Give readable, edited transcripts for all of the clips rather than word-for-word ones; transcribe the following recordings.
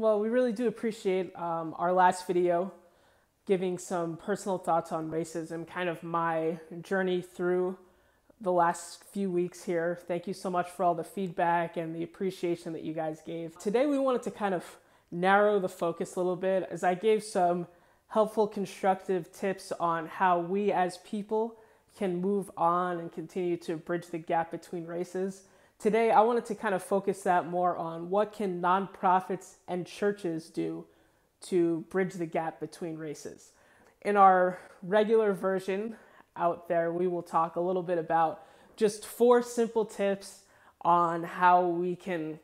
Well, we really do appreciate our last video giving some personal thoughts on racism, kind of my journey through the last few weeks here. Thank you so much for all the feedback and the appreciation that you guys gave. Today we wanted to kind of narrow the focus a little bit as I gave some helpful, constructive tips on how we as people can move on and continue to bridge the gap between races. Today I wanted to kind of focus that more on what can nonprofits and churches do to bridge the gap between races. In our regular version out there, we will talk a little bit about just 4 simple tips on how we can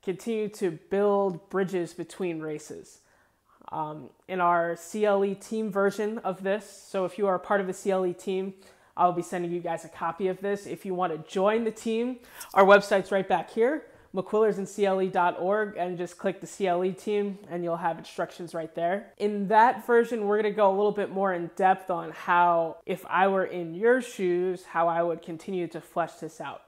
continue to build bridges between races. In our CLE team version of this, so if you are a part of the CLE team, I'll be sending you guys a copy of this. If you want to join the team, our website's right back here, mcquillersandcle.org, and just click the CLE team and you'll have instructions right there. In that version, we're going to go a little bit more in depth on how, if I were in your shoes, how I would continue to flesh this out.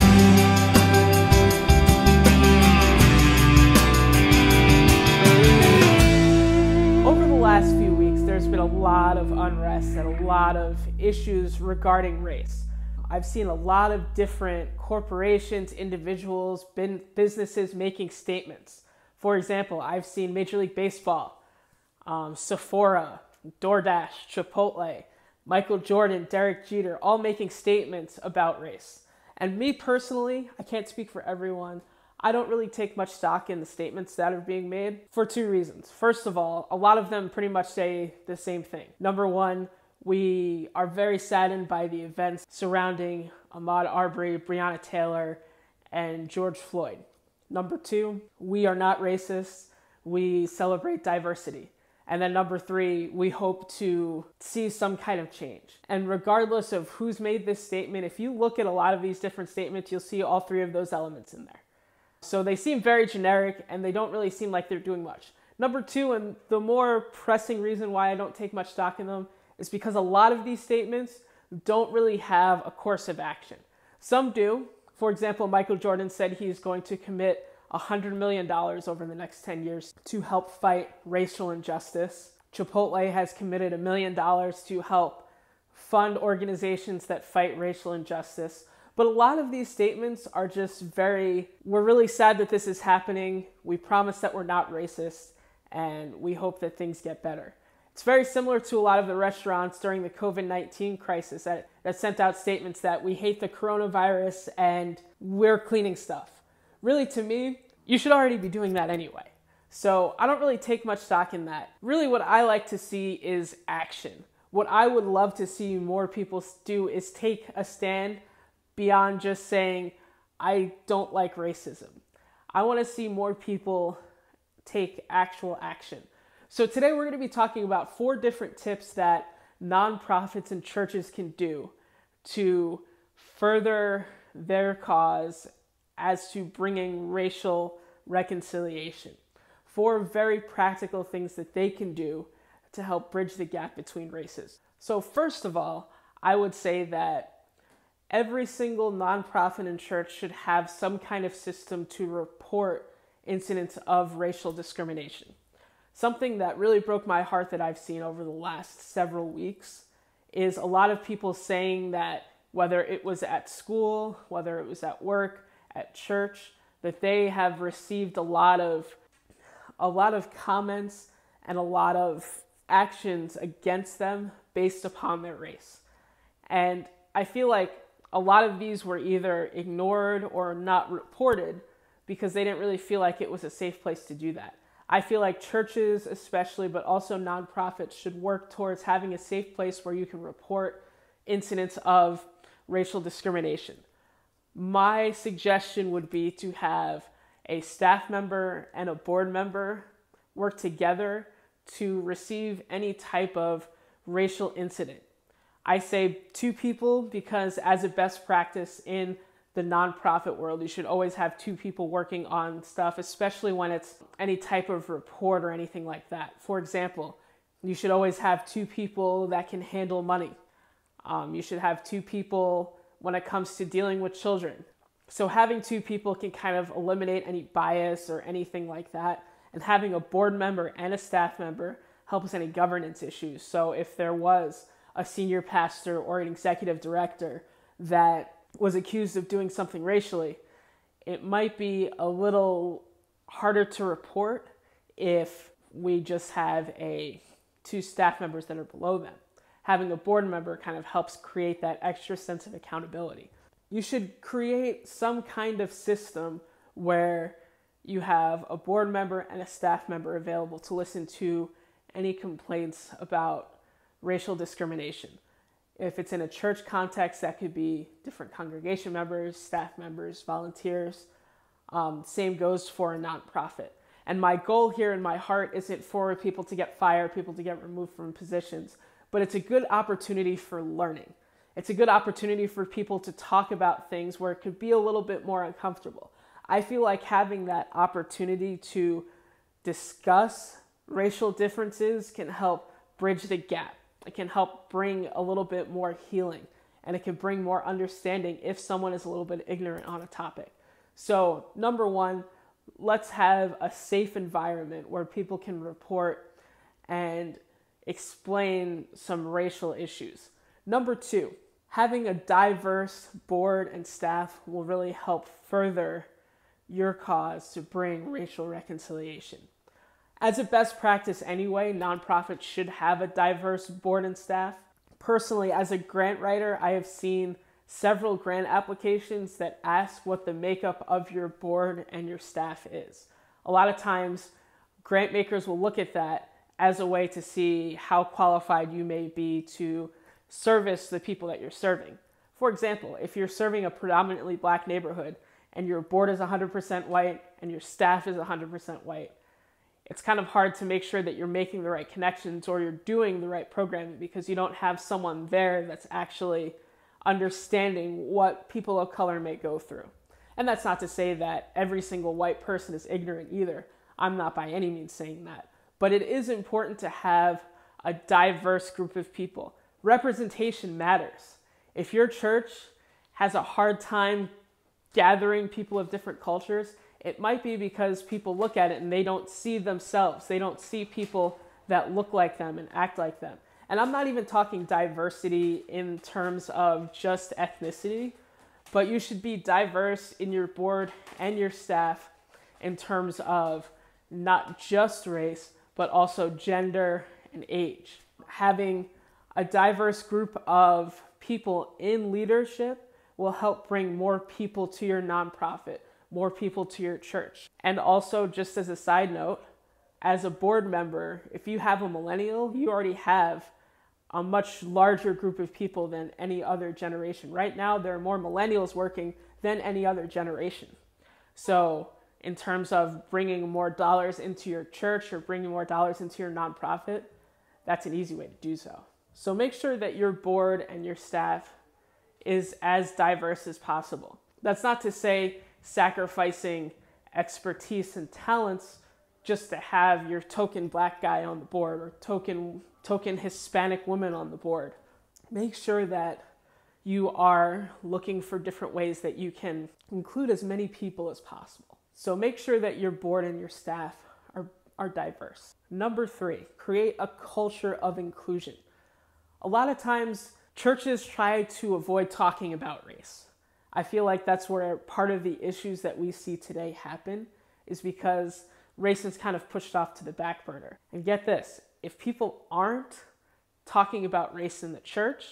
Over the last few weeks, there's been a lot of unrest and a lot of issues regarding race. I've seen a lot of different corporations, individuals, businesses making statements. For example, I've seen Major League Baseball, Sephora, DoorDash, Chipotle, Michael Jordan, Derek Jeter, all making statements about race. And me personally, I can't speak for everyone, I don't really take much stock in the statements that are being made for 2 reasons. First of all, a lot of them pretty much say the same thing. Number one, we are very saddened by the events surrounding Ahmaud Arbery, Breonna Taylor, and George Floyd. Number 2, we are not racist. We celebrate diversity. And then number 3, we hope to see some kind of change. And regardless of who's made this statement, if you look at a lot of these different statements, you'll see all 3 of those elements in there. So they seem very generic and they don't really seem like they're doing much. Number 2, and the more pressing reason why I don't take much stock in them, is because a lot of these statements don't really have a course of action. Some do. For example, Michael Jordan said he's going to commit $100 million over the next 10 years to help fight racial injustice. Chipotle has committed $1 million to help fund organizations that fight racial injustice. But a lot of these statements are just we're really sad that this is happening. We promise that we're not racist, and we hope that things get better. It's very similar to a lot of the restaurants during the COVID-19 crisis that sent out statements that we hate the coronavirus and we're cleaning stuff. Really, to me, you should already be doing that anyway. So I don't really take much stock in that. Really, what I like to see is action. What I would love to see more people do is take a stand beyond just saying, I don't like racism. I want to see more people take actual action. So today we're going to be talking about 4 different tips that nonprofits and churches can do to further their cause as to bringing racial reconciliation. 4 very practical things that they can do to help bridge the gap between races. So first of all, I would say that every single nonprofit and church should have some kind of system to report incidents of racial discrimination. Something that really broke my heart that I've seen over the last several weeks is a lot of people saying that whether it was at school, whether it was at work, at church, that they have received a lot of comments and a lot of actions against them based upon their race. And I feel like a lot of these were either ignored or not reported because they didn't really feel like it was a safe place to do that. I feel like churches especially, but also nonprofits, should work towards having a safe place where you can report incidents of racial discrimination. My suggestion would be to have a staff member and a board member work together to receive any type of racial incident. I say 2 people because as a best practice in the nonprofit world, you should always have 2 people working on stuff, especially when it's any type of report or anything like that. For example, you should always have 2 people that can handle money. You should have 2 people when it comes to dealing with children. So having 2 people can kind of eliminate any bias or anything like that. And having a board member and a staff member help with any governance issues. So if there was a senior pastor or an executive director that was accused of doing something racially, it might be a little harder to report if we just have two staff members that are below them. Having a board member kind of helps create that extra sense of accountability. You should create some kind of system where you have a board member and a staff member available to listen to any complaints about racial discrimination. If it's in a church context, that could be different congregation members, staff members, volunteers. Same goes for a nonprofit. And my goal here in my heart isn't for people to get fired, people to get removed from positions, but it's a good opportunity for learning. It's a good opportunity for people to talk about things where it could be a little bit more uncomfortable. I feel like having that opportunity to discuss racial differences can help bridge the gap. It can help bring a little bit more healing, and it can bring more understanding if someone is a little bit ignorant on a topic. So, number one, let's have a safe environment where people can report and explain some racial issues. Number two, having a diverse board and staff will really help further your cause to bring racial reconciliation. As a best practice anyway, nonprofits should have a diverse board and staff. Personally, as a grant writer, I have seen several grant applications that ask what the makeup of your board and your staff is. A lot of times, grant makers will look at that as a way to see how qualified you may be to service the people that you're serving. For example, if you're serving a predominantly black neighborhood and your board is 100% white and your staff is 100% white, it's kind of hard to make sure that you're making the right connections or you're doing the right programming because you don't have someone there that's actually understanding what people of color may go through. And that's not to say that every single white person is ignorant either. I'm not by any means saying that. But it is important to have a diverse group of people. Representation matters. If your church has a hard time gathering people of different cultures, it might be because people look at it and they don't see themselves. They don't see people that look like them and act like them. And I'm not even talking diversity in terms of just ethnicity, but you should be diverse in your board and your staff in terms of not just race, but also gender and age. Having a diverse group of people in leadership will help bring more people to your nonprofit, more people to your church. And also, just as a side note, as a board member, if you have a millennial, you already have a much larger group of people than any other generation. Right now, there are more millennials working than any other generation. So in terms of bringing more dollars into your church or bringing more dollars into your nonprofit, that's an easy way to do so. So make sure that your board and your staff is as diverse as possible. That's not to say sacrificing expertise and talents just to have your token black guy on the board or token Hispanic woman on the board. Make sure that you are looking for different ways that you can include as many people as possible. So make sure that your board and your staff are diverse. Number three, create a culture of inclusion. A lot of times, churches try to avoid talking about race. I feel like that's where part of the issues that we see today happen, is because race is kind of pushed off to the back burner. And get this, if people aren't talking about race in the church,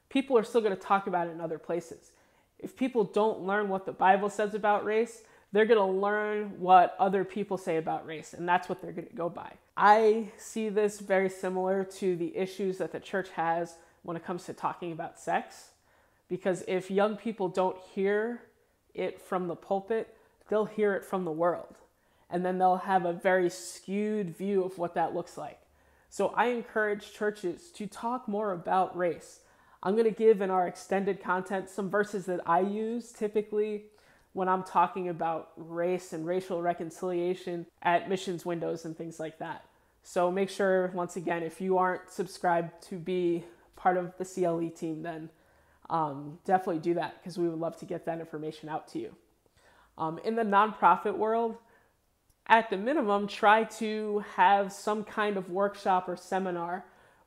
people are still going to talk about it in other places. If people don't learn what the Bible says about race, they're going to learn what other people say about race, and that's what they're going to go by. I see this very similar to the issues that the church has when it comes to talking about sex, because if young people don't hear it from the pulpit, they'll hear it from the world, and then they'll have a very skewed view of what that looks like. So I encourage churches to talk more about race. I'm going to give in our extended content some verses that I use typically when I'm talking about race and racial reconciliation at missions windows and things like that. So make sure, once again, if you aren't subscribed to be part of the CLE team, then definitely do that, because we would love to get that information out to you. In the nonprofit world, At the minimum, try to have some kind of workshop or seminar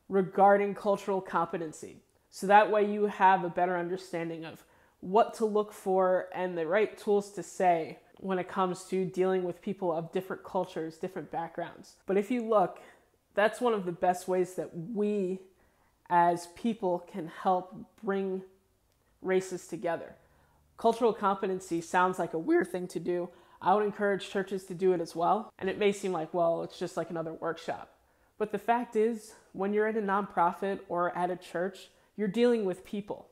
regarding cultural competency. So that way you have a better understanding of what to look for and the right tools to say when it comes to dealing with people of different cultures, different backgrounds. But if you look, that's one of the best ways that we as people can help bring races together. Cultural competency sounds like a weird thing to do. I would encourage churches to do it as well. And it may seem like, well, it's just like another workshop. But the fact is, when you're at a nonprofit or at a church, you're dealing with people.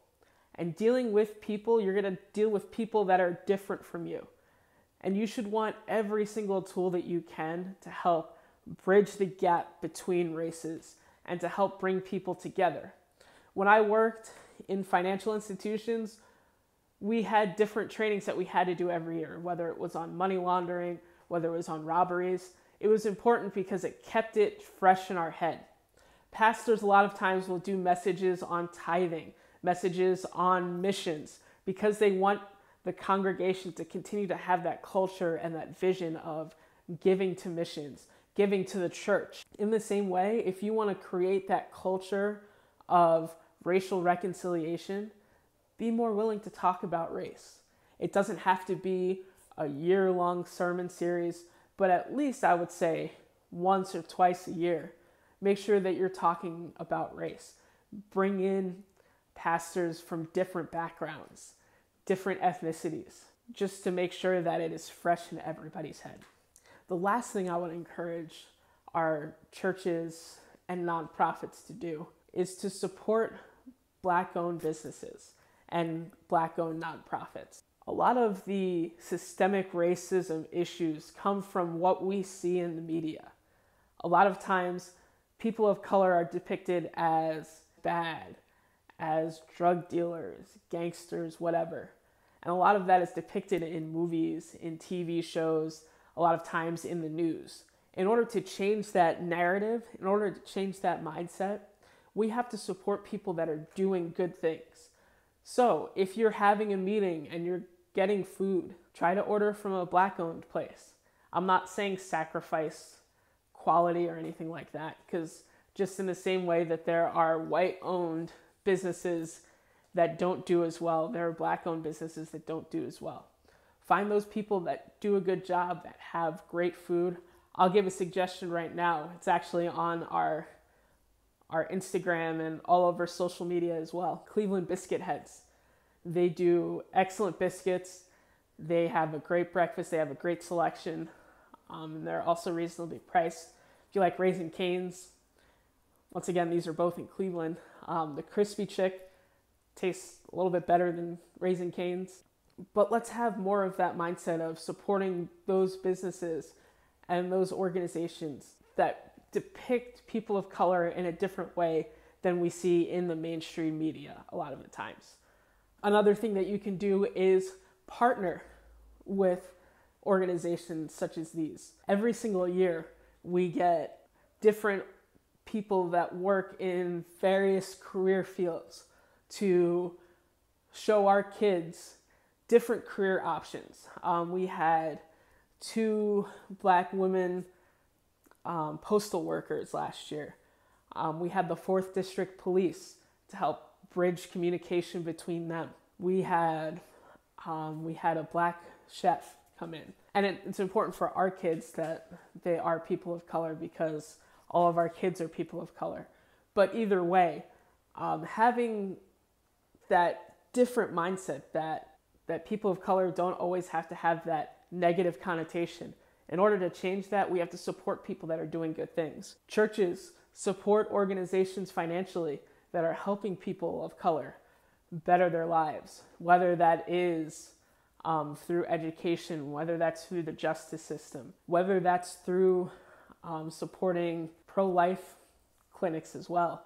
And dealing with people, you're going to deal with people that are different from you. And you should want every single tool that you can to help bridge the gap between races and to help bring people together. When I worked in financial institutions, we had different trainings that we had to do every year, whether it was on money laundering, whether it was on robberies. It was important because it kept it fresh in our head. Pastors a lot of times will do messages on tithing, messages on missions, because they want the congregation to continue to have that culture and that vision of giving to missions, giving to the church. In the same way, if you want to create that culture of racial reconciliation, be more willing to talk about race. It doesn't have to be a year-long sermon series, but at least I would say once or twice a year, make sure that you're talking about race. Bring in pastors from different backgrounds, different ethnicities, just to make sure that it is fresh in everybody's head. The last thing I would encourage our churches and nonprofits to do is to support Black-owned businesses and Black-owned nonprofits. A lot of the systemic racism issues come from what we see in the media. A lot of times, people of color are depicted as bad, as drug dealers, gangsters, whatever. And a lot of that is depicted in movies, in TV shows, a lot of times in the news. In order to change that narrative, in order to change that mindset, we have to support people that are doing good things. So if you're having a meeting and you're getting food, try to order from a Black-owned place. I'm not saying sacrifice quality or anything like that, because just in the same way that there are white-owned businesses that don't do as well, there are Black-owned businesses that don't do as well. Find those people that do a good job, that have great food. I'll give a suggestion right now. It's actually on our Instagram and all over social media as well. Cleveland Biscuit Heads. They do excellent biscuits. They have a great breakfast. They have a great selection. And they're also reasonably priced. If you like Raising Cane's, once again, these are both in Cleveland. The Crispy Chick tastes a little bit better than Raising Cane's. But let's have more of that mindset of supporting those businesses and those organizations that depict people of color in a different way than we see in the mainstream media a lot of the times. Another thing that you can do is partner with organizations such as these. Every single year, we get different people that work in various career fields to show our kids different career options. We had 2 Black women postal workers last year. We had the 4th District Police to help bridge communication between them. We had a Black chef come in. And it's important for our kids that they are people of color because all of our kids are people of color. But either way, having that different mindset that people of color don't always have to have that negative connotation. In order to change that, we have to support people that are doing good things. Churches support organizations financially that are helping people of color better their lives, whether that is through education, whether that's through the justice system, whether that's through supporting pro-life clinics as well.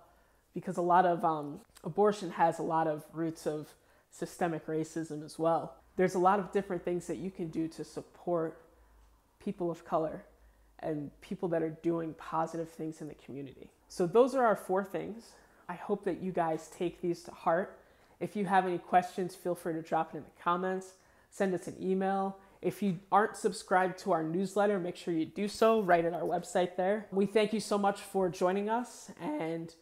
Because a lot of abortion has a lot of roots of systemic racism as well. There's a lot of different things that you can do to support people of color and people that are doing positive things in the community. So those are our 4 things. I hope that you guys take these to heart. If you have any questions, feel free to drop it in the comments. Send us an email. If you aren't subscribed to our newsletter, make sure you do so right at our website there. We thank you so much for joining us, and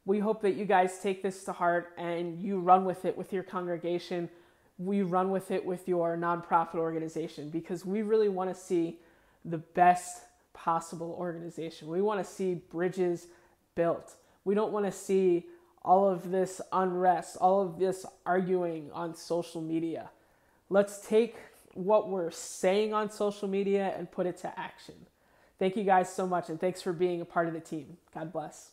we hope that you guys take this to heart and you run with it with your congregation. We run with it with your nonprofit organization, because we really want to see the best possible organization. We want to see bridges built. We don't want to see all of this unrest, all of this arguing on social media. Let's take what we're saying on social media and put it to action. Thank you guys so much, and thanks for being a part of the team. God bless.